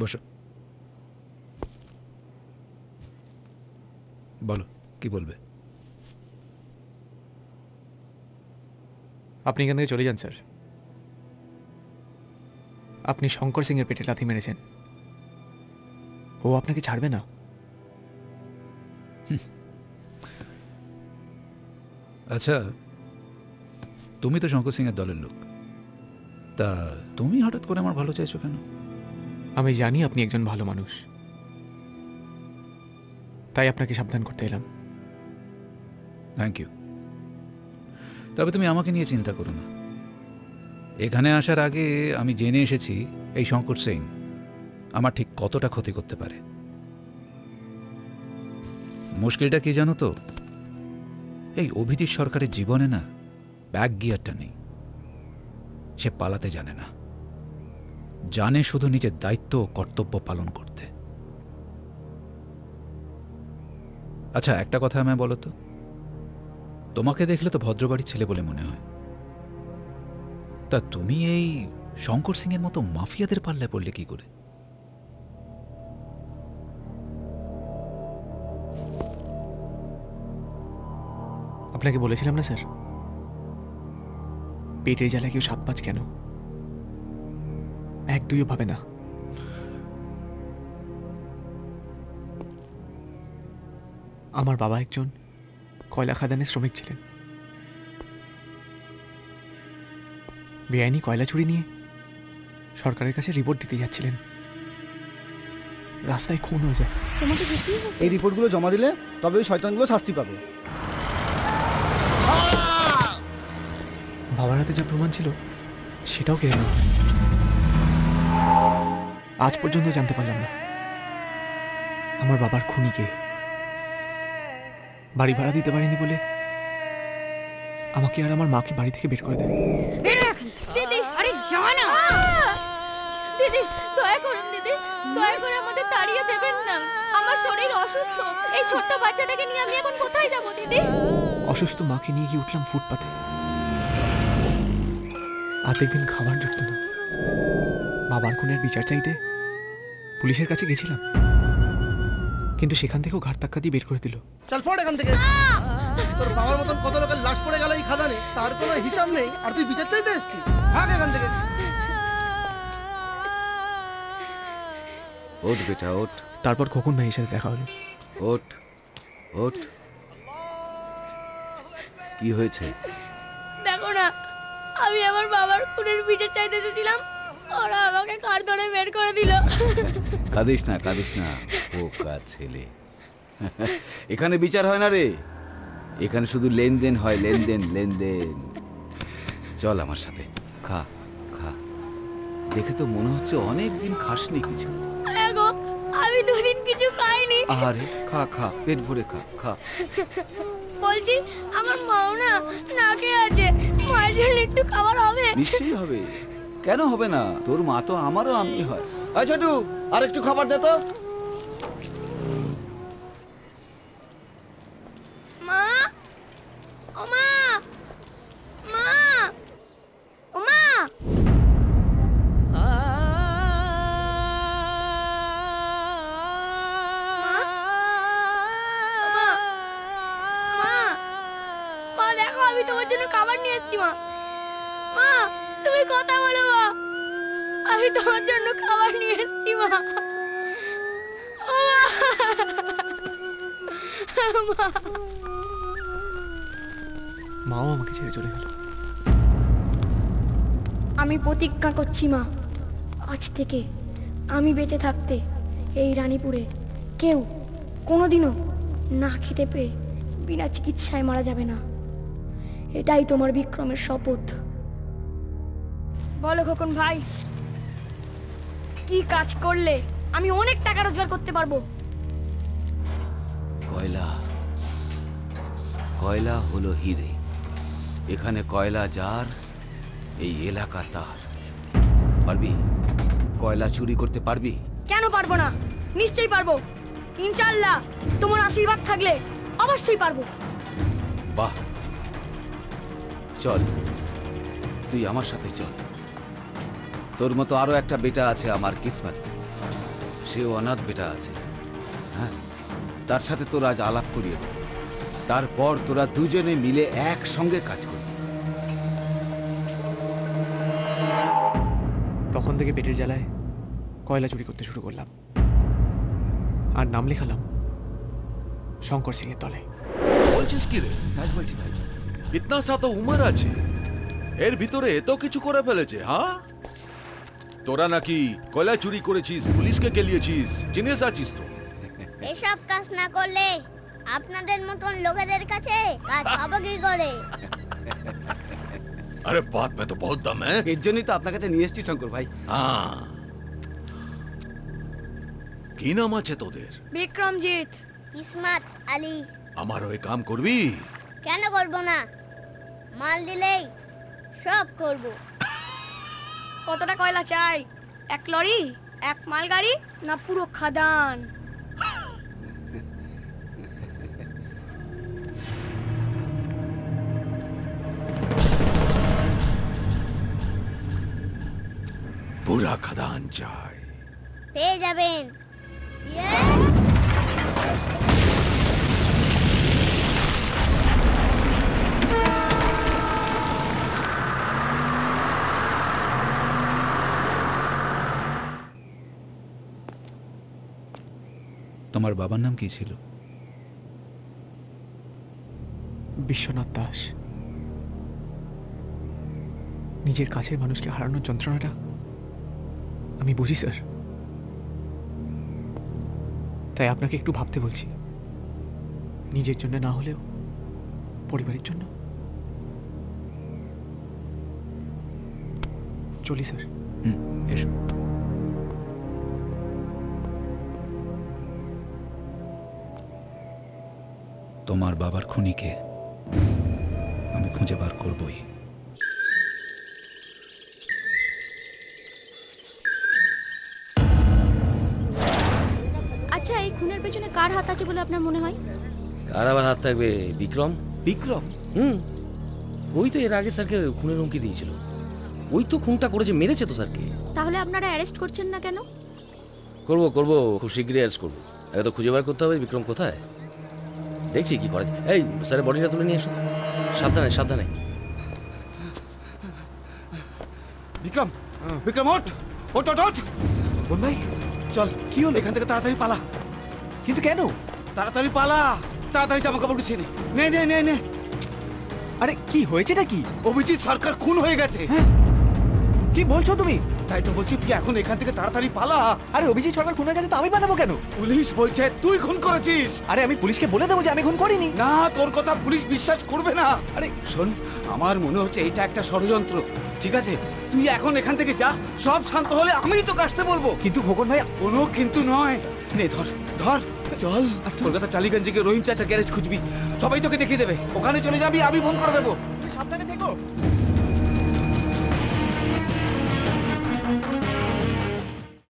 বসো। বলো, কি বলবে? আপনি এখান থেকে চলে যান স্যার। আপনি শঙ্কর সিং এর পেটে লাথি মেরেছেন, ও আপনাকে ছাড়বে না। আচ্ছা, তুমি তো শঙ্কর সিং এর দলের লোক, তা তুমি হঠাৎ করে আমার ভালো চাইছো কেন? আমি জানি আপনি একজন ভালো মানুষ, তাই আপনাকে সাবধান করতে এলাম। Thank you. তবে তুমি আমাকে নিয়ে চিন্তা করো না। এখানে আসার আগে আমি জেনে এসেছি এই শঙ্কর সিং আমার ঠিক কতটা ক্ষতি করতে পারে। মুশকিলটা কি জানো তো, এই অভিজিৎ সরকারের জীবনে না ব্যাক গিয়ারটা নেই। সে পালাতে জানে না, জানে শুধু নিজের দায়িত্ব ও কর্তব্য পালন করতে। আচ্ছা, একটা কথা আমায় বলো তো, তোমাকে দেখলে তো ভদ্রবাড়ির ছেলে বলে মনে হয়, তা তুমি এই শঙ্কর সিং এর মতো মাফিয়াদের পাল্লায় পড়লে কি করে? আপনাকে বলেছিলাম না স্যার, পেটের জ্বালা কেউ 7-5 কেন, 1-2ও ভাবে না। আমার বাবা একজন কয়লা খাদানের শ্রমিক ছিলেন। বেআইনি কয়লা চুরি নিয়ে সরকারের কাছে রিপোর্ট দিতে যাচ্ছিলেন, রাস্তায় খুন হয়ে যায়। এই রিপোর্টগুলো জমা দিলে তবে ওই শয়তানগুলো শাস্তি পাবে। বাবার হাতে যা প্রমাণ ছিল সেটাও কেড়ে নেব। আজ পর্যন্ত জানতে পারলাম না আমার বাবার খুনি কে। বাড়ি ভাড়া দিতে পারিনি বলে আমাকে আর আমার মাকে বাড়ি থেকে বের করে দেয়। দিদি, আরে যা না দিদি, দয়া করুন দিদি, দয়া করে আমাদের তাড়িয়ে দেবেন না। আমার শরীর অসুস্থ, এই ছোট্ট বাচ্চাটাকে নিয়ে আমি এখন কোথায় যাব দিদি? অসুস্থ মাকে নিয়ে গিয়ে উঠলাম ফুটপাতে। আধেক দিন খাবার জুটত না। বাবার খুনের বিচার চাইতে পুলিশের কাছে গেছিলাম, কিন্তু সেখান থেকেও ঘাট ধাক্কা দিয়ে বের করে দিল। চল ফোড় এখান থেকে। তোর বাবার মতন কত লোকের লাশ পড়ে গেল এই খাদানে, তার কোনো হিসাব নেই, আর তুই বিচার চাইতে এসেছিস? ভাগ এখান থেকে। ওঠ বেটা ওঠ। তারপর খোকন ভাইয়ের সাথে দেখা হলো। ওঠ ওঠ। কি হয়েছে? দেখো না, আমি আমার বাবার খুনের বিচার চাইতে এসেছিলাম, ওরা আমাকে কার ধরে বের করে দিল। কাঁদিস না কাঁদিস না, বোকা ছেলে। এখানে বিচার হয় না রে, এখানে শুধু লেনদেন হয়, লেনদেন লেনদেন। চল আমার সাথে, খা খা। দেখে তো মনে হচ্ছে অনেক দিন খাসনি কিছু। গো, আমি দুদিন কিছু খাইনি। আরে খা খা, পেট ভরে খা খা। বলছি আমার মাও না নাকে আছে, মায়ের জন্য একটু খাবার হবে? নিশ্চয়ই হবে, কেন হবে না? তোর মা তো আমারও আমি হয়। আয় ছোটু, আর একটু খাবার দে তো। মা, ও মা, মা, ও মা। মা দেখো, আমি তোমার জন্য খাবার নিয়ে এসেছি। মা, মা তুমি কথা বলো। মা, আমি তোমার জন্য খাবার নিয়ে এসেছি। মা, মাও আমাকে ছেড়ে চলে গেল। আমি প্রতিজ্ঞা করছি মা, আজ থেকে আমি বেঁচে থাকতে এই রানীপুরে কেউ কোনোদিনও না খেতে পেয়ে বিনা চিকিৎসায় মারা যাবে না। এটাই তোমার বিক্রমের শপথ। বলো খোকন ভাই, কি কাজ করলে আমি অনেক টাকা রোজগার করতে পারবো? কয়লা, কয়লা হলো হিরে। এখানে কয়লা যার, এই এলাকা তার। পারবি? কয়লা চুরি করতে পারবি? কেন পারবো না, নিশ্চয়ই পারবো। ইনশাআল্লাহ তোমার আশীর্বাদ থাকলে অবশ্যই পারবো। বাহ, চল তুই আমার সাথে চল। তোর মতো আরো একটা বেটা আছে আমার কিসমত, সেও অনাথ বেটা আছে। হ্যাঁ, তার সাথে তোরা আজ আলাপ করিয়ে দে। তারপর তোরা দুজনে মিলে একসঙ্গে কাজ করবি। তখন থেকে পেটের জ্বালায় কয়লা চুরি করতে শুরু করলাম, আর নাম লেখালাম শঙ্কর সিং এর দলে। বলছিস কি রে? সাজ বলছি ভাই। ইতনা সা তো উমর আছে, এর ভিতরে এত কিছু করে ফেলেছে। হ্যাঁ, তোরা নাকি কয়লা চুরি করেছিস, পুলিশকে গেলিয়েছিস, জিনিস আছিস তো। এসব কাজ না করলে আপনাদের মতন লোকেদের কাছে কাজ হবে কি করে? আরে বাত মে তো বহুত দম হ্যাঁ। এর জন্যই তো আপনার কাছে নিয়ে এসেছি শঙ্কর ভাই। হ্যাঁ, কি নাম আছে তোদের? বিক্রমজিৎ। কিসমত আলী। আমার ওই কাম করবি? কেন করব না? মাল দিলেই সব করব। কতটা কয়লা চাই? 1 লরি, 1 মালগাড়ি, না পুরো খাদান? পুরা খাদান চাই। পেয়ে যাবেন। ইয়ে! তোমার বাবার নাম কি ছিল? বিশ্বনাথ দাস। নিজের কাছের মানুষকে হারানোর যন্ত্রণাটা আমি বুঝি স্যার, তাই আপনাকে একটু ভাবতে বলছি। নিজের জন্য না হলেও পরিবারের জন্য। চলি স্যার। এসো। তোমার বাবার খুনিকে আমি খুঁজে বার করবই। আচ্ছা, এই খুনের পেছনে কার হাত আছে বলে আপনার মনে হয়? কার আবার হাত থাকবে? বিক্রম। বিক্রম? ওই তো এর আগে স্যারকে খুনের হুমকি দিয়েছিল। ওই তো খুনটা করেছে, মেরেছে তো স্যারকে। তাহলে আপনারা অ্যারেস্ট করছেন না কেন? করবো খুব শীঘ্রই অ্যারেস্ট করবো। আগে তো খুঁজে বার করতে হবে বিক্রম কোথায়। দেখছি কি করে। এই স্যারের বডিটা তুলে নিয়ে এসো। সাবধানে সাবধানে। বিক্রম, বিক্রম ওঠ ওঠ ওঠ ওঠ। বোন ভাই, চল, কি হলো? এখান থেকে তাড়াতাড়ি পালা। কিন্তু কেন? তাড়াতাড়ি পালা, তাড়াতাড়ি জামা কাপড় গুছিয়ে নে। নে নে নে নে। আরে কি হয়েছেটা কি? অভিজিৎ সরকার খুন হয়ে গেছে। কি বলছো তুমি? তাই তো বলছি, তুই এখন এখান থেকে তাড়াতাড়ি পালা। আরে অভিজিৎ সরকার খুন হয়ে গেছে তো আমি বানাবো কেন? পুলিশ বলছে তুই খুন করেছিস। আরে আমি পুলিশকে বলে দেবো যে আমি খুন করিনি। না, তোর কথা পুলিশ বিশ্বাস করবে না। আরে শোন, আমার মনে হচ্ছে এটা একটা ষড়যন্ত্র। ঠিক আছে, তুই এখন এখান থেকে যা। সব শান্ত হলে আমিই তো আসতে বলবো। কিন্তু খোকন ভাই, কোনো কিন্তু নয়। নে ধর ধর, চল। কলকাতা টালিগঞ্জে গিয়ে রহিম চাচার গ্যারেজ খুঁজবি, সবাই তোকে দেখিয়ে দেবে। ওখানে চলে যাবি, আমি ফোন করে দেবো। সাবধানে থেকো।